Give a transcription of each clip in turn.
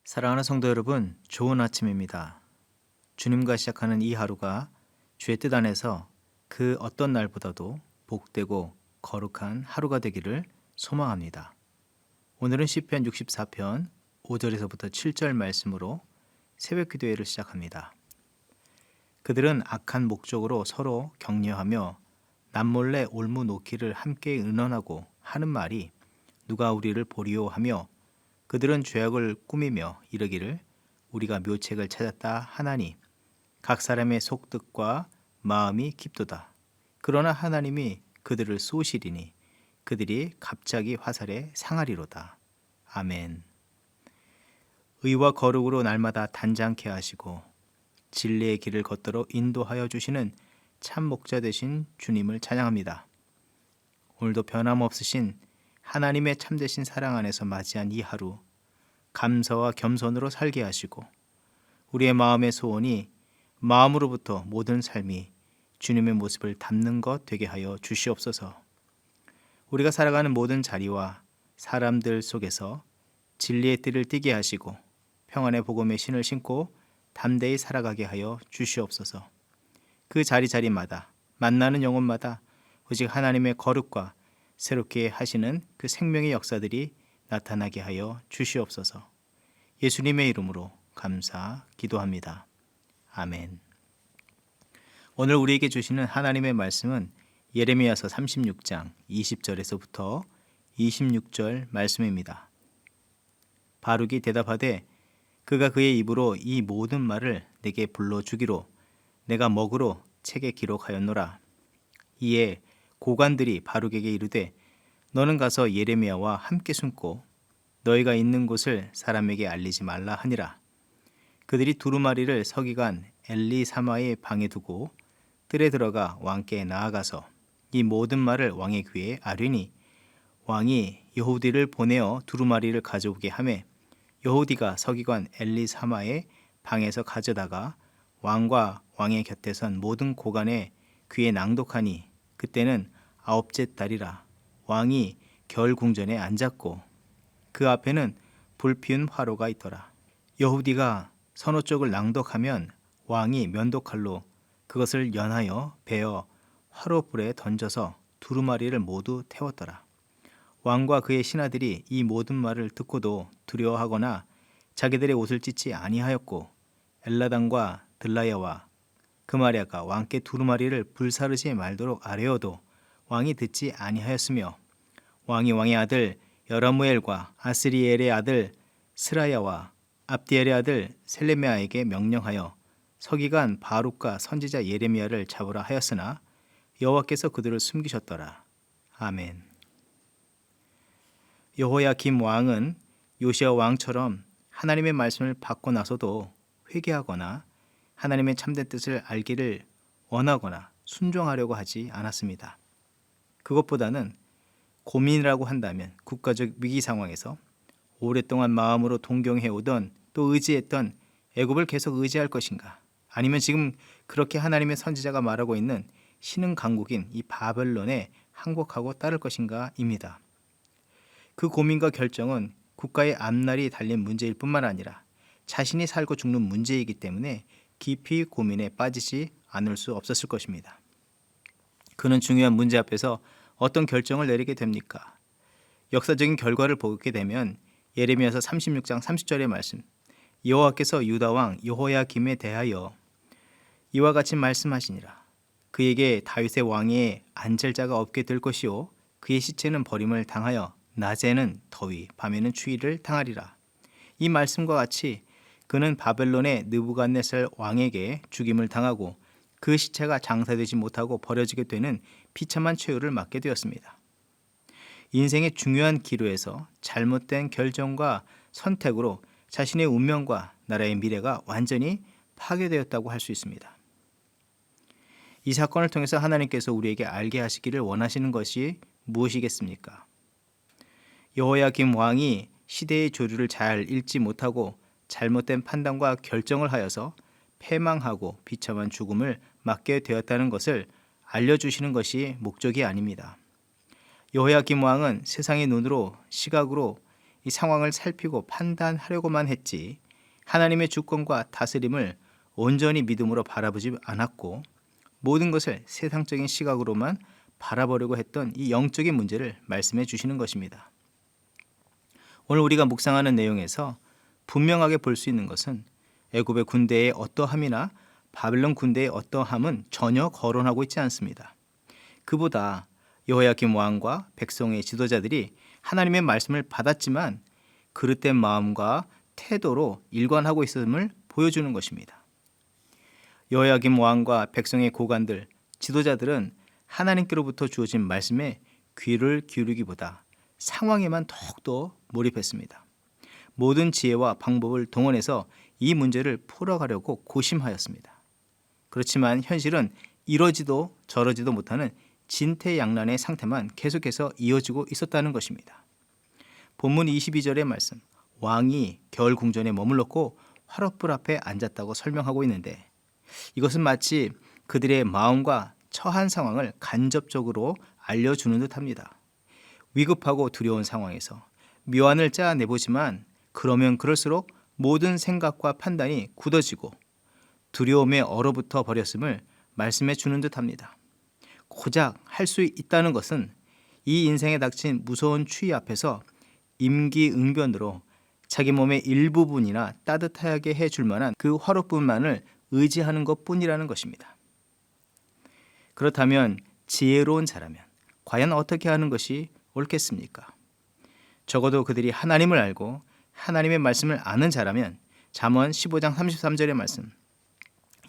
사랑하는 성도 여러분, 좋은 아침입니다. 주님과 시작하는 이 하루가 주의 뜻 안에서 그 어떤 날보다도 복되고 거룩한 하루가 되기를 소망합니다. 오늘은 시편 64편 5절에서부터 7절 말씀으로 새벽 기도회를 시작합니다. 그들은 악한 목적으로 서로 격려하며 남몰래 올무 놓기를 함께 의논하고 하는 말이 누가 우리를 보리오 하며 그들은 죄악을 꾸미며 이르기를 우리가 묘책을 찾았다 하나니 각 사람의 속뜻과 마음이 깊도다. 그러나 하나님이 그들을 쏘시리니 그들이 갑자기 화살에 상하리로다. 아멘. 의와 거룩으로 날마다 단장케 하시고 진리의 길을 걷도록 인도하여 주시는 참 목자 되신 주님을 찬양합니다. 오늘도 변함없으신 하나님의 참되신 사랑 안에서 맞이한 이 하루, 감사와 겸손으로 살게 하시고 우리의 마음의 소원이 마음으로부터 모든 삶이 주님의 모습을 담는 것 되게 하여 주시옵소서. 우리가 살아가는 모든 자리와 사람들 속에서 진리의 띠를 띠게 하시고 평안의 복음의 신을 신고 담대히 살아가게 하여 주시옵소서. 그 자리자리마다 만나는 영혼마다 오직 하나님의 거룩과 새롭게 하시는 그 생명의 역사들이 나타나게 하여 주시옵소서. 예수님의 이름으로 감사 기도합니다. 아멘. 오늘 우리에게 주시는 하나님의 말씀은 예레미야서 36장 20절에서부터 26절 말씀입니다. 바룩이 대답하되 그가 그의 입으로 이 모든 말을 내게 불러주기로 내가 먹으로 책에 기록하였노라. 이에 고관들이 바룩에게 이르되 너는 가서 예레미야와 함께 숨고 너희가 있는 곳을 사람에게 알리지 말라 하니라. 그들이 두루마리를 서기관 엘리사마의 방에 두고 뜰에 들어가 왕께 나아가서 이 모든 말을 왕의 귀에 아뢰니 왕이 여호디를 보내어 두루마리를 가져오게 하매 여호디가 서기관 엘리사마의 방에서 가져다가 왕과 왕의 곁에 선 모든 고관의 귀에 낭독하니 그때는 9째 달이라. 왕이 겨울 궁전에 앉았고 그 앞에는 불피운 화로가 있더라. 여후디가 서너 쪽을 낭독하면 왕이 면도칼로 그것을 연하여 베어 화로불에 던져서 두루마리를 모두 태웠더라. 왕과 그의 신하들이 이 모든 말을 듣고도 두려워하거나 자기들의 옷을 찢지 아니하였고 엘라단과 들라야와 그마랴가 왕께 두루마리를 불사르지 말도록 아뢰어도 왕이 듣지 아니하였으며 왕이 왕의 아들 여라무엘과 아스리엘의 아들 스라야와 압디엘의 아들 셀레메아에게 명령하여 서기관 바룩과 선지자 예레미야를 잡으라 하였으나 여호와께서 그들을 숨기셨더라. 아멘. 여호야김 왕은 요시야 왕처럼 하나님의 말씀을 받고 나서도 회개하거나 하나님의 참된 뜻을 알기를 원하거나 순종하려고 하지 않았습니다. 그것보다는 고민이라고 한다면 국가적 위기 상황에서 오랫동안 마음으로 동경해오던 또 의지했던 애굽을 계속 의지할 것인가, 아니면 지금 그렇게 하나님의 선지자가 말하고 있는 신흥 강국인 이 바벨론에 항복하고 따를 것인가입니다. 그 고민과 결정은 국가의 앞날이 달린 문제일 뿐만 아니라 자신이 살고 죽는 문제이기 때문에 깊이 고민에 빠지지 않을 수 없었을 것입니다. 그는 중요한 문제 앞에서 어떤 결정을 내리게 됩니까? 역사적인 결과를 보게 되면 예레미야서 36장 30절의 말씀, 여호와께서 유다 왕 여호야김에 대하여 이와 같이 말씀하시니라. 그에게 다윗의 왕위에 앉을 자가 없게 될 것이요 그의 시체는 버림을 당하여 낮에는 더위 밤에는 추위를 당하리라. 이 말씀과 같이 그는 바벨론의 느부갓네살 왕에게 죽임을 당하고 그 시체가 장사되지 못하고 버려지게 되는 비참한 최후를 맞게 되었습니다. 인생의 중요한 기로에서 잘못된 결정과 선택으로 자신의 운명과 나라의 미래가 완전히 파괴되었다고 할 수 있습니다. 이 사건을 통해서 하나님께서 우리에게 알게 하시기를 원하시는 것이 무엇이겠습니까? 여호야김 왕이 시대의 조류를 잘 읽지 못하고 잘못된 판단과 결정을 하여서 패망하고 비참한 죽음을 맞게 되었다는 것을 알려주시는 것이 목적이 아닙니다. 여호야김 왕은 세상의 눈으로 시각으로 이 상황을 살피고 판단하려고만 했지 하나님의 주권과 다스림을 온전히 믿음으로 바라보지 않았고 모든 것을 세상적인 시각으로만 바라보려고 했던 이 영적인 문제를 말씀해 주시는 것입니다. 오늘 우리가 묵상하는 내용에서 분명하게 볼 수 있는 것은 애굽의 군대의 어떠함이나 바벨론 군대의 어떠함은 전혀 거론하고 있지 않습니다. 그보다 여호야김 왕과 백성의 지도자들이 하나님의 말씀을 받았지만 그릇된 마음과 태도로 일관하고 있음을 보여주는 것입니다. 여호야김 왕과 백성의 고관들, 지도자들은 하나님께로부터 주어진 말씀에 귀를 기울이기보다 상황에만 더욱더 몰입했습니다. 모든 지혜와 방법을 동원해서 이 문제를 풀어가려고 고심하였습니다. 그렇지만 현실은 이러지도 저러지도 못하는 진퇴양난의 상태만 계속해서 이어지고 있었다는 것입니다. 본문 22절의 말씀, 왕이 겨울 궁전에 머물렀고 화롯불 앞에 앉았다고 설명하고 있는데 이것은 마치 그들의 마음과 처한 상황을 간접적으로 알려주는 듯합니다. 위급하고 두려운 상황에서 묘안을 짜내보지만 그러면 그럴수록 모든 생각과 판단이 굳어지고 두려움에 얼어붙어 버렸음을 말씀해 주는 듯합니다. 고작 할 수 있다는 것은 이 인생에 닥친 무서운 추위 앞에서 임기응변으로 자기 몸의 일부분이나 따뜻하게 해줄 만한 그 화롯불만을 의지하는 것뿐이라는 것입니다. 그렇다면 지혜로운 자라면 과연 어떻게 하는 것이 옳겠습니까? 적어도 그들이 하나님을 알고 하나님의 말씀을 아는 자라면 잠언 15장 33절의 말씀,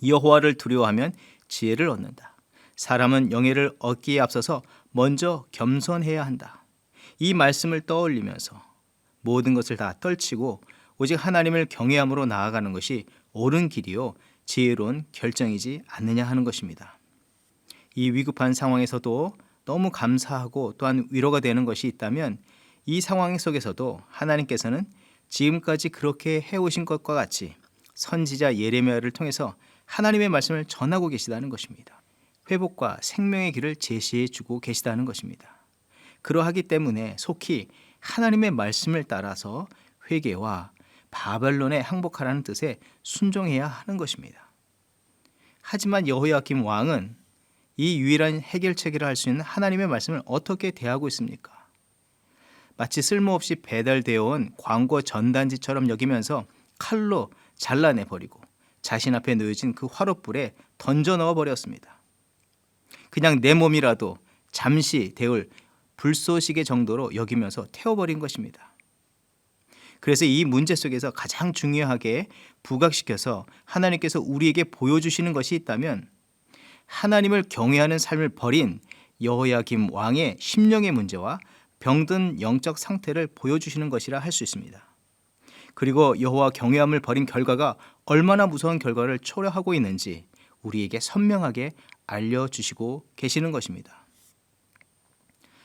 여호와를 두려워하면 지혜를 얻는다. 사람은 영예를 얻기에 앞서서 먼저 겸손해야 한다. 이 말씀을 떠올리면서 모든 것을 다 떨치고 오직 하나님을 경외함으로 나아가는 것이 옳은 길이요 지혜로운 결정이지 않느냐 하는 것입니다. 이 위급한 상황에서도 너무 감사하고 또한 위로가 되는 것이 있다면 이 상황 속에서도 하나님께서는 지금까지 그렇게 해오신 것과 같이 선지자 예레미야를 통해서 하나님의 말씀을 전하고 계시다는 것입니다. 회복과 생명의 길을 제시해 주고 계시다는 것입니다. 그러하기 때문에 속히 하나님의 말씀을 따라서 회개와 바벨론에 항복하라는 뜻에 순종해야 하는 것입니다. 하지만 여호야김 왕은 이 유일한 해결책이라 할 수 있는 하나님의 말씀을 어떻게 대하고 있습니까? 마치 쓸모없이 배달되어 온 광고 전단지처럼 여기면서 칼로 잘라내버리고 자신 앞에 놓여진 그 화롯불에 던져 넣어버렸습니다. 그냥 내 몸이라도 잠시 데울 불쏘시개 정도로 여기면서 태워버린 것입니다. 그래서 이 문제 속에서 가장 중요하게 부각시켜서 하나님께서 우리에게 보여주시는 것이 있다면 하나님을 경외하는 삶을 버린 여호야김 왕의 심령의 문제와 병든 영적 상태를 보여주시는 것이라 할 수 있습니다. 그리고 여호와 경외함을 버린 결과가 얼마나 무서운 결과를 초래하고 있는지 우리에게 선명하게 알려주시고 계시는 것입니다.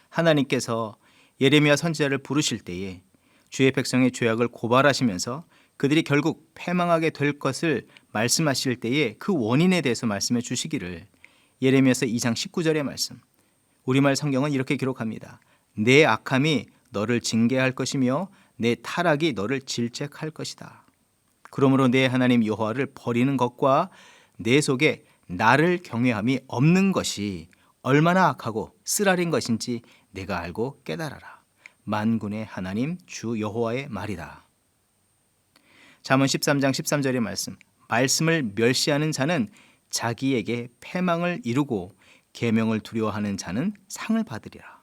하나님께서 예레미야 선지자를 부르실 때에 주의 백성의 죄악을 고발하시면서 그들이 결국 패망하게 될 것을 말씀하실 때에 그 원인에 대해서 말씀해 주시기를 예레미야서 2장 19절의 말씀, 우리말 성경은 이렇게 기록합니다. 내 악함이 너를 징계할 것이며 내 타락이 너를 질책할 것이다. 그러므로 내 하나님 여호와를 버리는 것과 내 속에 나를 경외함이 없는 것이 얼마나 악하고 쓰라린 것인지 내가 알고 깨달아라. 만군의 하나님 주 여호와의 말이다. 잠언 13장 13절의 말씀, 말씀을 멸시하는 자는 자기에게 패망을 이루고 계명을 두려워하는 자는 상을 받으리라.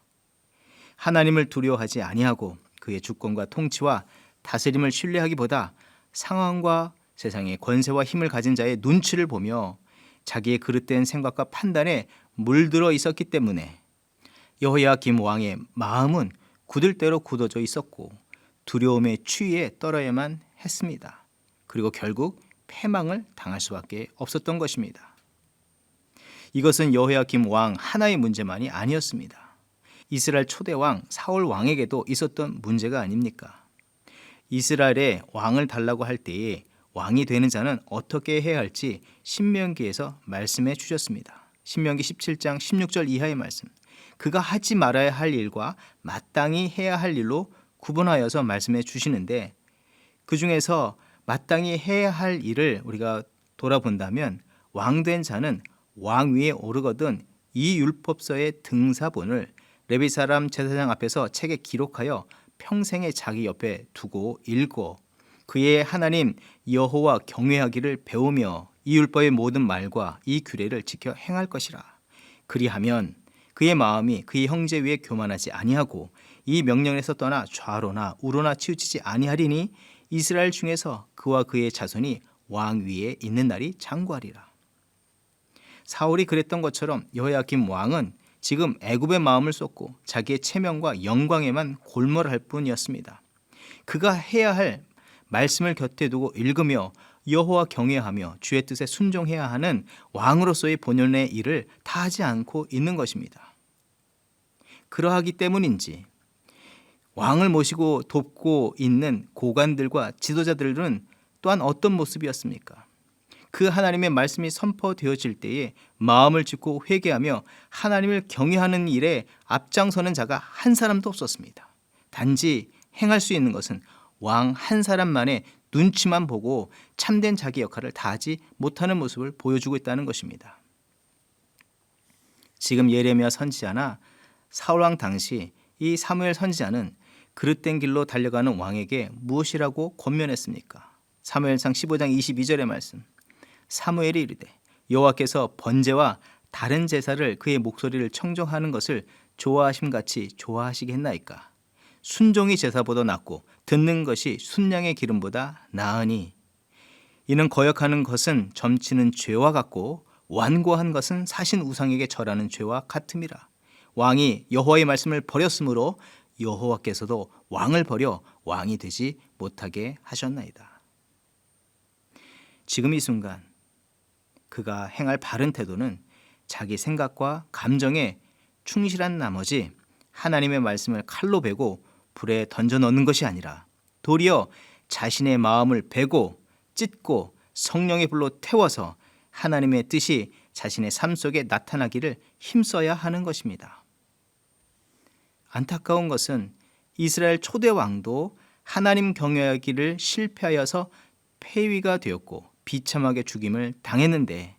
하나님을 두려워하지 아니하고 그의 주권과 통치와 다스림을 신뢰하기보다 상황과 세상의 권세와 힘을 가진 자의 눈치를 보며 자기의 그릇된 생각과 판단에 물들어 있었기 때문에 여호야김 왕의 마음은 굳을 대로 굳어져 있었고 두려움의 추위에 떨어야만 했습니다. 그리고 결국 패망을 당할 수밖에 없었던 것입니다. 이것은 여호야김 왕 하나의 문제만이 아니었습니다. 이스라엘 초대왕 사울 왕에게도 있었던 문제가 아닙니까? 이스라엘에 왕을 달라고 할 때에 왕이 되는 자는 어떻게 해야 할지 신명기에서 말씀해 주셨습니다. 신명기 17장 16절 이하의 말씀, 그가 하지 말아야 할 일과 마땅히 해야 할 일로 구분하여서 말씀해 주시는데 그 중에서 마땅히 해야 할 일을 우리가 돌아본다면 왕된 자는 왕 위에 오르거든 이 율법서의 등사본을 레위 사람 제사장 앞에서 책에 기록하여 평생에 자기 옆에 두고 읽고 그의 하나님 여호와 경외하기를 배우며 이 율법의 모든 말과 이 규례를 지켜 행할 것이라. 그리하면 그의 마음이 그의 형제 위에 교만하지 아니하고 이 명령에서 떠나 좌로나 우로나 치우치지 아니하리니 이스라엘 중에서 그와 그의 자손이 왕 위에 있는 날이 장구하리라. 사울이 그랬던 것처럼 여호야김 왕은 지금 애굽의 마음을 쏟고 자기의 체면과 영광에만 골몰할 뿐이었습니다. 그가 해야 할 말씀을 곁에 두고 읽으며 여호와 경외하며 주의 뜻에 순종해야 하는 왕으로서의 본연의 일을 다 하지 않고 있는 것입니다. 그러하기 때문인지 왕을 모시고 돕고 있는 고관들과 지도자들은 또한 어떤 모습이었습니까? 그 하나님의 말씀이 선포되어질 때에 마음을 짚고 회개하며 하나님을 경외하는 일에 앞장서는 자가 한 사람도 없었습니다. 단지 행할 수 있는 것은 왕 한 사람만의 눈치만 보고 참된 자기 역할을 다하지 못하는 모습을 보여주고 있다는 것입니다. 지금 예레미야 선지자나 사울왕 당시 이 사무엘 선지자는 그릇된 길로 달려가는 왕에게 무엇이라고 권면했습니까? 사무엘상 15장 22절의 말씀. 사무엘이 이르되 여호와께서 번제와 다른 제사를 그의 목소리를 청정하는 것을 좋아하심같이 좋아하시겠나이까? 순종이 제사보다 낫고 듣는 것이 순양의 기름보다 나으니 이는 거역하는 것은 점치는 죄와 같고 완고한 것은 사신 우상에게 절하는 죄와 같음이라. 왕이 여호와의 말씀을 버렸으므로 여호와께서도 왕을 버려 왕이 되지 못하게 하셨나이다. 지금 이 순간 그가 행할 바른 태도는 자기 생각과 감정에 충실한 나머지 하나님의 말씀을 칼로 베고 불에 던져 넣는 것이 아니라 도리어 자신의 마음을 베고 찢고 성령의 불로 태워서 하나님의 뜻이 자신의 삶 속에 나타나기를 힘써야 하는 것입니다. 안타까운 것은 이스라엘 초대 왕도 하나님 경외하기를 실패하여서 폐위가 되었고 비참하게 죽임을 당했는데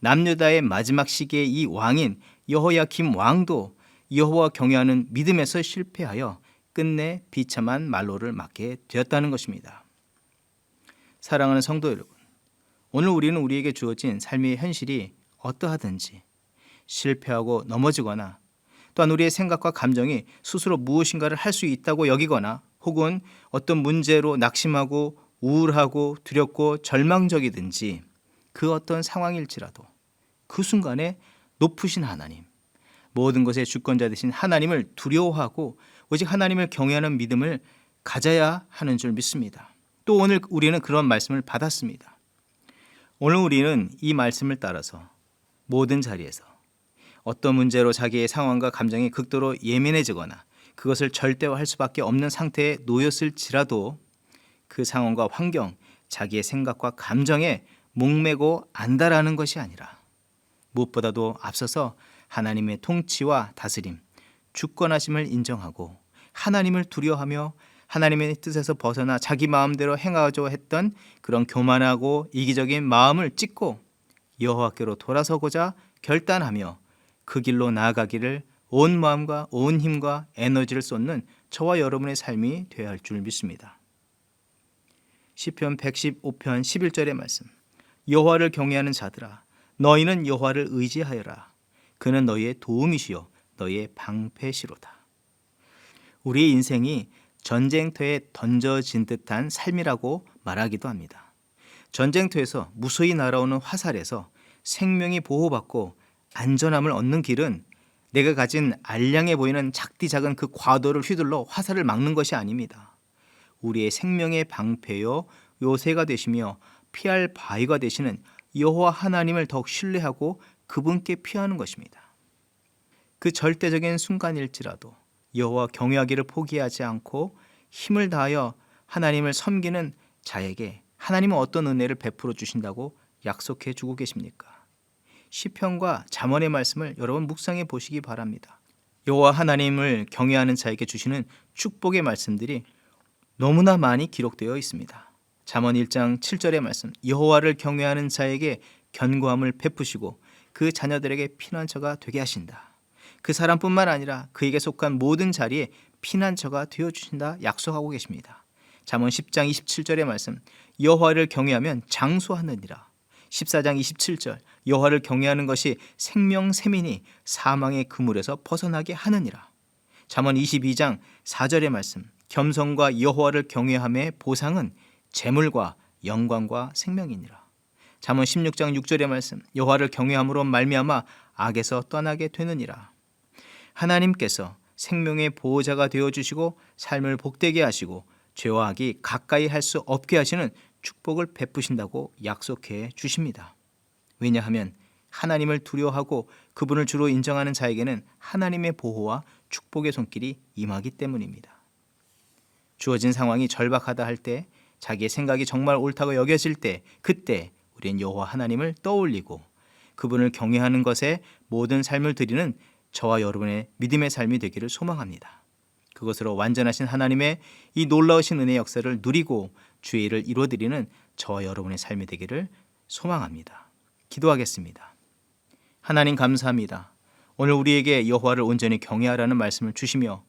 남유다의 마지막 시기의 이 왕인 여호야김 왕도 여호와 경외하는 믿음에서 실패하여 끝내 비참한 말로를 맞게 되었다는 것입니다. 사랑하는 성도 여러분, 오늘 우리는 우리에게 주어진 삶의 현실이 어떠하든지 실패하고 넘어지거나 또한 우리의 생각과 감정이 스스로 무엇인가를 할 수 있다고 여기거나 혹은 어떤 문제로 낙심하고 우울하고 두렵고 절망적이든지 그 어떤 상황일지라도 그 순간에 높으신 하나님, 모든 것의 주권자 되신 하나님을 두려워하고 오직 하나님을 경외하는 믿음을 가져야 하는 줄 믿습니다. 또 오늘 우리는 그런 말씀을 받았습니다. 오늘 우리는 이 말씀을 따라서 모든 자리에서 어떤 문제로 자기의 상황과 감정이 극도로 예민해지거나 그것을 절대화할 수밖에 없는 상태에 놓였을지라도 그 상황과 환경, 자기의 생각과 감정에 목매고 안다라는 것이 아니라 무엇보다도 앞서서 하나님의 통치와 다스림, 주권하심을 인정하고 하나님을 두려워하며 하나님의 뜻에서 벗어나 자기 마음대로 행하려 했던 그런 교만하고 이기적인 마음을 찢고 여호와께로 돌아서고자 결단하며 그 길로 나아가기를 온 마음과 온 힘과 에너지를 쏟는 저와 여러분의 삶이 되어야 할 줄 믿습니다. 시편 115편 11절의 말씀. 여호와를 경외하는 자들아, 너희는 여호와를 의지하여라. 그는 너희의 도움이시요 너희의 방패시로다. 우리의 인생이 전쟁터에 던져진 듯한 삶이라고 말하기도 합니다. 전쟁터에서 무수히 날아오는 화살에서 생명이 보호받고 안전함을 얻는 길은 내가 가진 알량해 보이는 작디 작은 그 과도를 휘둘러 화살을 막는 것이 아닙니다. 우리의 생명의 방패요 요새가 되시며 피할 바위가 되시는 여호와 하나님을 더욱 신뢰하고 그분께 피하는 것입니다. 그 절대적인 순간일지라도 여호와 경외하기를 포기하지 않고 힘을 다하여 하나님을 섬기는 자에게 하나님은 어떤 은혜를 베풀어 주신다고 약속해 주고 계십니까? 시편과 잠언의 말씀을 여러분 묵상해 보시기 바랍니다. 여호와 하나님을 경외하는 자에게 주시는 축복의 말씀들이 너무나 많이 기록되어 있습니다. 잠언 1장 7절의 말씀, 여호와를 경외하는 자에게 견고함을 베푸시고 그 자녀들에게 피난처가 되게 하신다. 그 사람뿐만 아니라 그에게 속한 모든 자리에 피난처가 되어주신다 약속하고 계십니다. 잠언 10장 27절의 말씀, 여호와를 경외하면 장수하느니라. 14장 27절, 여호와를 경외하는 것이 생명샘이니 사망의 그물에서 벗어나게 하느니라. 잠언 22장 4절의 말씀, 겸손과 여호와를 경외함의 보상은 재물과 영광과 생명이니라. 잠언 16장 6절의 말씀, 여호와를 경외함으로 말미암아 악에서 떠나게 되느니라. 하나님께서 생명의 보호자가 되어주시고 삶을 복되게 하시고 죄와 악이 가까이 할 수 없게 하시는 축복을 베푸신다고 약속해 주십니다. 왜냐하면 하나님을 두려워하고 그분을 주로 인정하는 자에게는 하나님의 보호와 축복의 손길이 임하기 때문입니다. 주어진 상황이 절박하다 할 때, 자기의 생각이 정말 옳다고 여겨질 때, 그때 우리는 여호와 하나님을 떠올리고 그분을 경외하는 것에 모든 삶을 드리는 저와 여러분의 믿음의 삶이 되기를 소망합니다. 그것으로 완전하신 하나님의 이 놀라우신 은혜의 역사를 누리고 주의 일을 이루어드리는 저와 여러분의 삶이 되기를 소망합니다. 기도하겠습니다. 하나님 감사합니다. 오늘 우리에게 여호와를 온전히 경외하라는 말씀을 주시며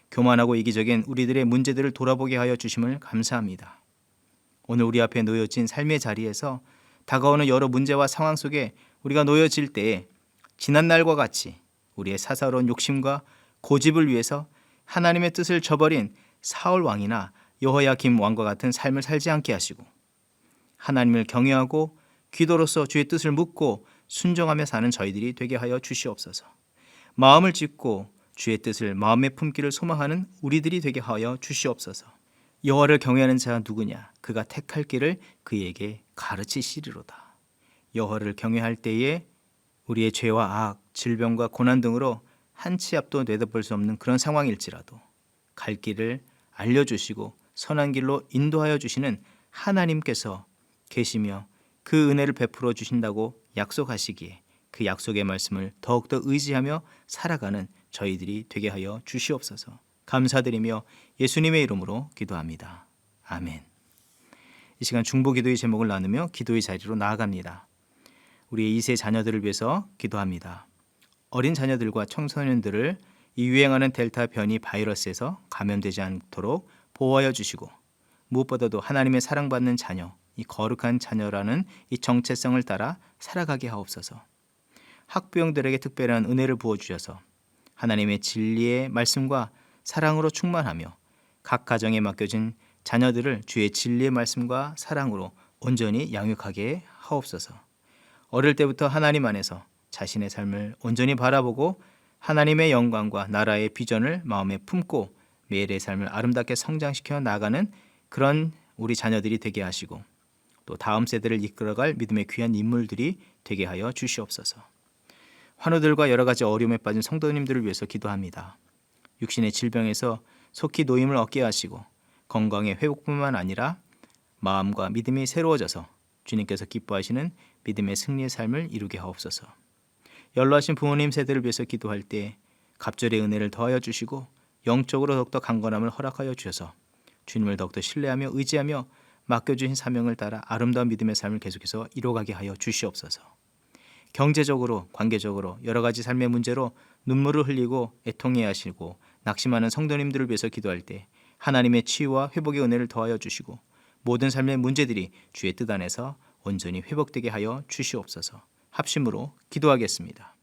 교만하고 이기적인 우리들의 문제들을 돌아보게 하여 주심을 감사합니다. 오늘 우리 앞에 놓여진 삶의 자리에서 다가오는 여러 문제와 상황 속에 우리가 놓여질 때에 지난날과 같이 우리의 사사로운 욕심과 고집을 위해서 하나님의 뜻을 저버린 사울 왕이나 여호야김 왕과 같은 삶을 살지 않게 하시고 하나님을 경외하고 기도로서 주의 뜻을 묻고 순종하며 사는 저희들이 되게 하여 주시옵소서. 마음을 짓고 주의 뜻을 마음에 품기를 소망하는 우리들이 되게 하여 주시옵소서. 여호와를 경외하는 자가 누구냐? 그가 택할 길을 그에게 가르치시리로다. 여호와를 경외할 때에 우리의 죄와 악, 질병과 고난 등으로 한 치 앞도 내다볼 수 없는 그런 상황일지라도 갈 길을 알려주시고 선한 길로 인도하여 주시는 하나님께서 계시며 그 은혜를 베풀어 주신다고 약속하시기에 그 약속의 말씀을 더욱더 의지하며 살아가는 저희들이 되게 하여 주시옵소서. 감사드리며 예수님의 이름으로 기도합니다. 아멘. 이 시간 중보기도의 제목을 나누며 기도의 자리로 나아갑니다. 우리의 2세 자녀들을 위해서 기도합니다. 어린 자녀들과 청소년들을 이 유행하는 델타 변이 바이러스에서 감염되지 않도록 보호하여 주시고 무엇보다도 하나님의 사랑받는 자녀, 이 거룩한 자녀라는 이 정체성을 따라 살아가게 하옵소서. 학부형들에게 특별한 은혜를 부어주셔서 하나님의 진리의 말씀과 사랑으로 충만하며 각 가정에 맡겨진 자녀들을 주의 진리의 말씀과 사랑으로 온전히 양육하게 하옵소서. 어릴 때부터 하나님 안에서 자신의 삶을 온전히 바라보고 하나님의 영광과 나라의 비전을 마음에 품고 매일의 삶을 아름답게 성장시켜 나가는 그런 우리 자녀들이 되게 하시고 또 다음 세대를 이끌어갈 믿음의 귀한 인물들이 되게 하여 주시옵소서. 환우들과 여러 가지 어려움에 빠진 성도님들을 위해서 기도합니다. 육신의 질병에서 속히 노임을 얻게 하시고 건강의 회복뿐만 아니라 마음과 믿음이 새로워져서 주님께서 기뻐하시는 믿음의 승리의 삶을 이루게 하옵소서. 연로하신 부모님 세대를 위해서 기도할 때 갑절의 은혜를 더하여 주시고 영적으로 더욱더 강건함을 허락하여 주셔서 주님을 더욱더 신뢰하며 의지하며 맡겨주신 사명을 따라 아름다운 믿음의 삶을 계속해서 이루어가게 하여 주시옵소서. 경제적으로, 관계적으로 여러 가지 삶의 문제로 눈물을 흘리고 애통해 하시고 낙심하는 성도님들을 위해서 기도할 때 하나님의 치유와 회복의 은혜를 더하여 주시고 모든 삶의 문제들이 주의 뜻 안에서 온전히 회복되게 하여 주시옵소서. 합심으로 기도하겠습니다.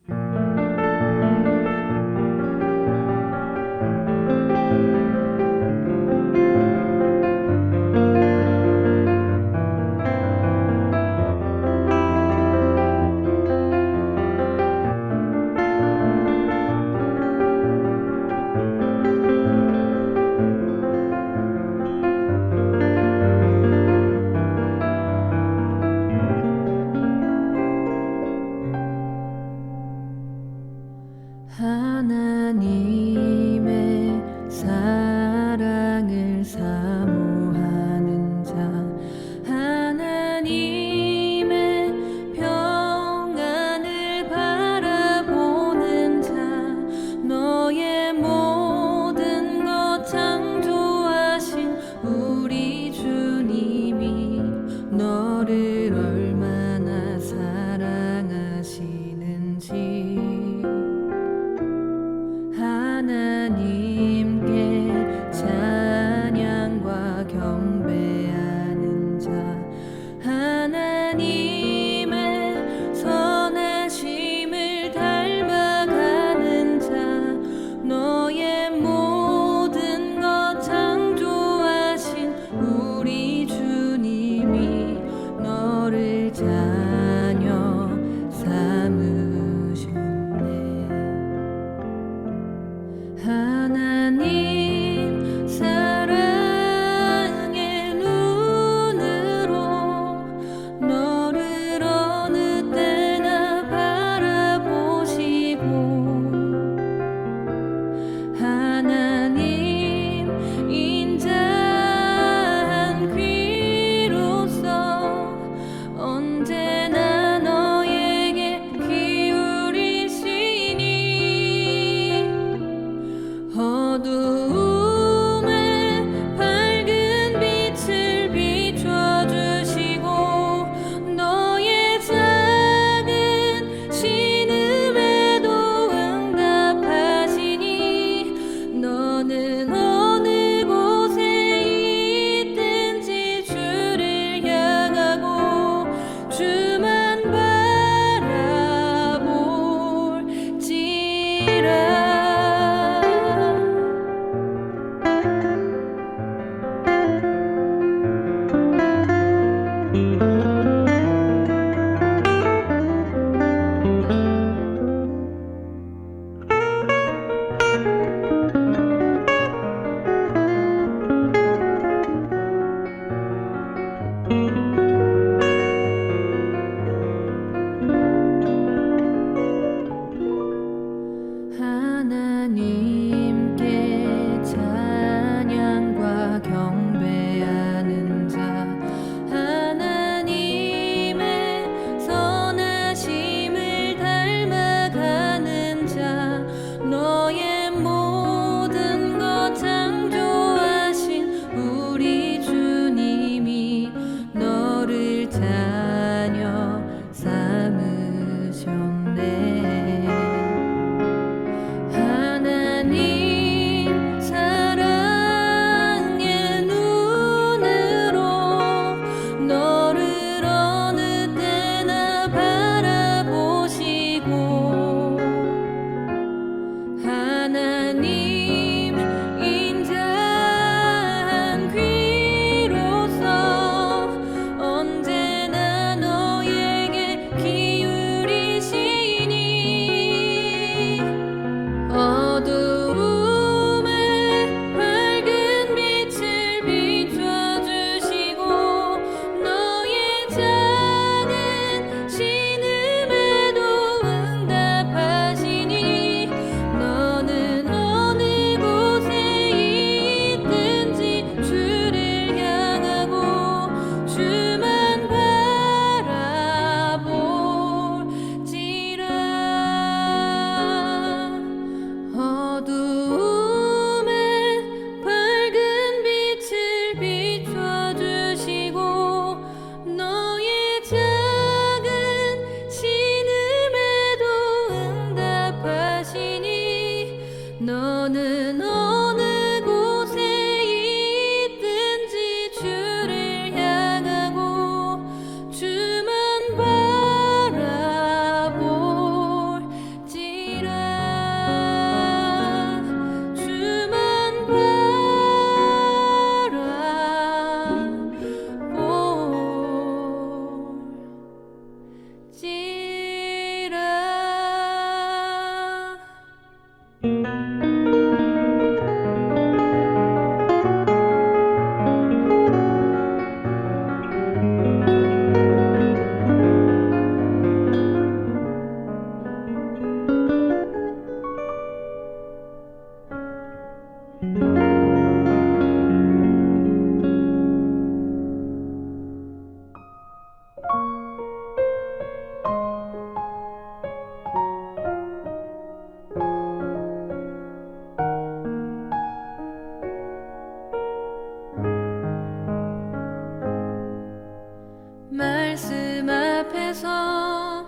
앞에서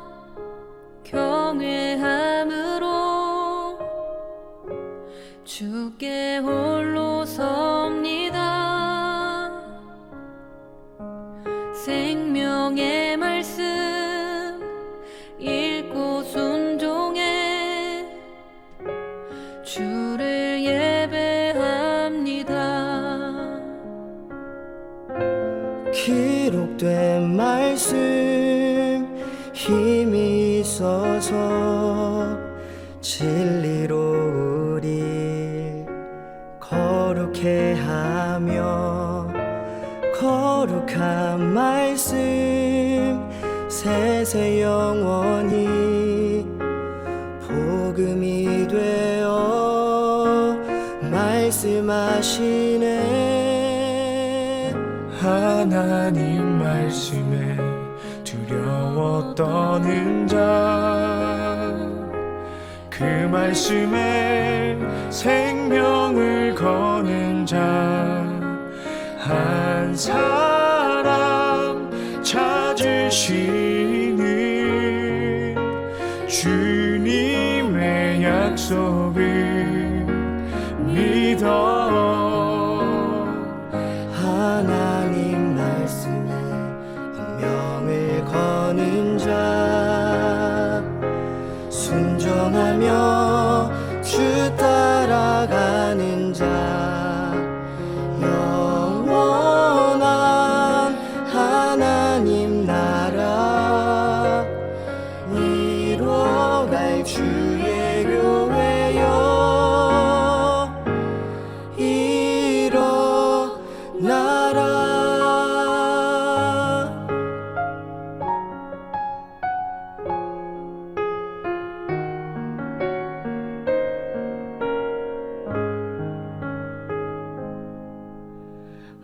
경외함으로 주께 홀로 섭니다. 생명의 말씀 읽고 순종해 주를 예배합니다. 기록된 말씀 힘이 있어서 진리로 우리 거룩해 하며 거룩한 말씀 세세 영원히 복음이 되어 말씀하시네. 하나님 말씀에 두려워 떠는 자, 그 말씀에 생명을 거는 자 한 사람 찾으시는 주님의 약속을 믿어. 하나님 말씀에 운명을 거는 자 순종하며 주 따라가는 자 영원한 하나님 나라 이뤄갈 주의 교회여 일어나라.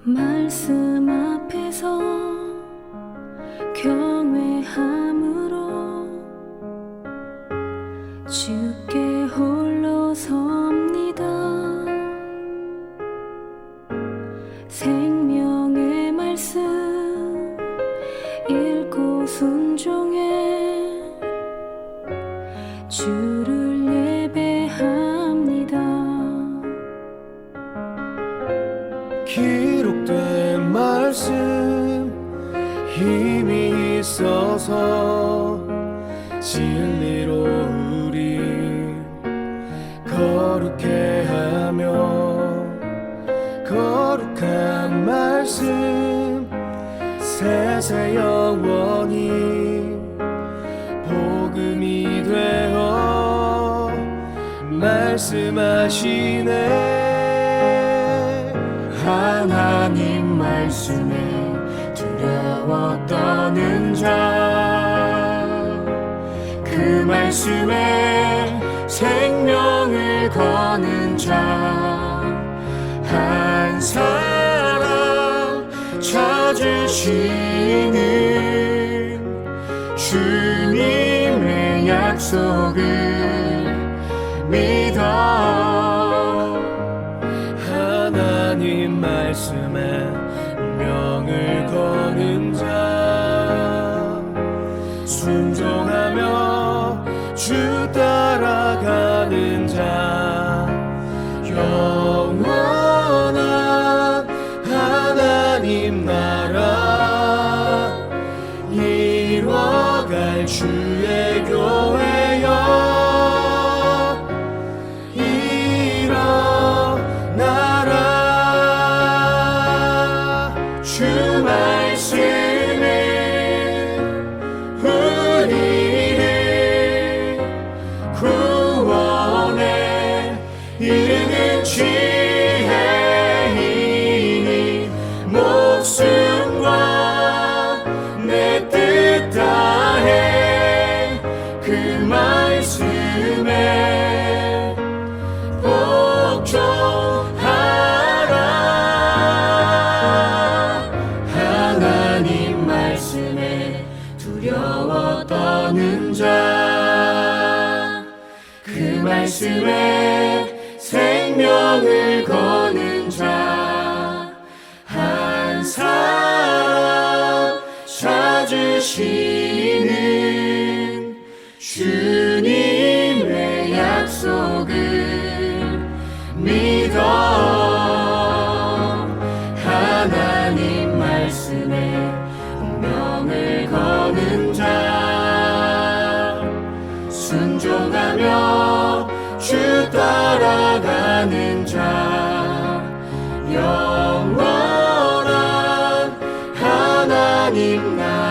말씀 앞에서 경외함으로 주께 홀로 섭니다. 생명의 말씀 읽고 순종해 주를 예배합니다. 기록된 말씀 힘이 있어서 진리로 우리 거룩해 하며 거룩한 말씀 세세 영원히 복음이 되어 말씀하시네. 하나님 말씀에 두려워 떠는 자, 그 말씀에 생명을 거는 자 한 사람 찾으시는 주님의 약속을 믿어. 하나님 말씀에 명을 거는 자 순종하며 주 따라가는 자 영원한 하나님 나라 이뤄갈 주의 교회여 주 말씀은 우리를 구원에 이르는 지혜이니 목숨과 내 뜻 다해 그 말씀에 복종하라. 하나님 말씀에 두려워 떠는 자, 그 말씀에 생명을 거는 자 한 사람 찾 주시는 주님의 약속을 믿어 하나님 말씀에 운명을 거는 자 순종하며 주 따라가는 자 영원한 하나님 나라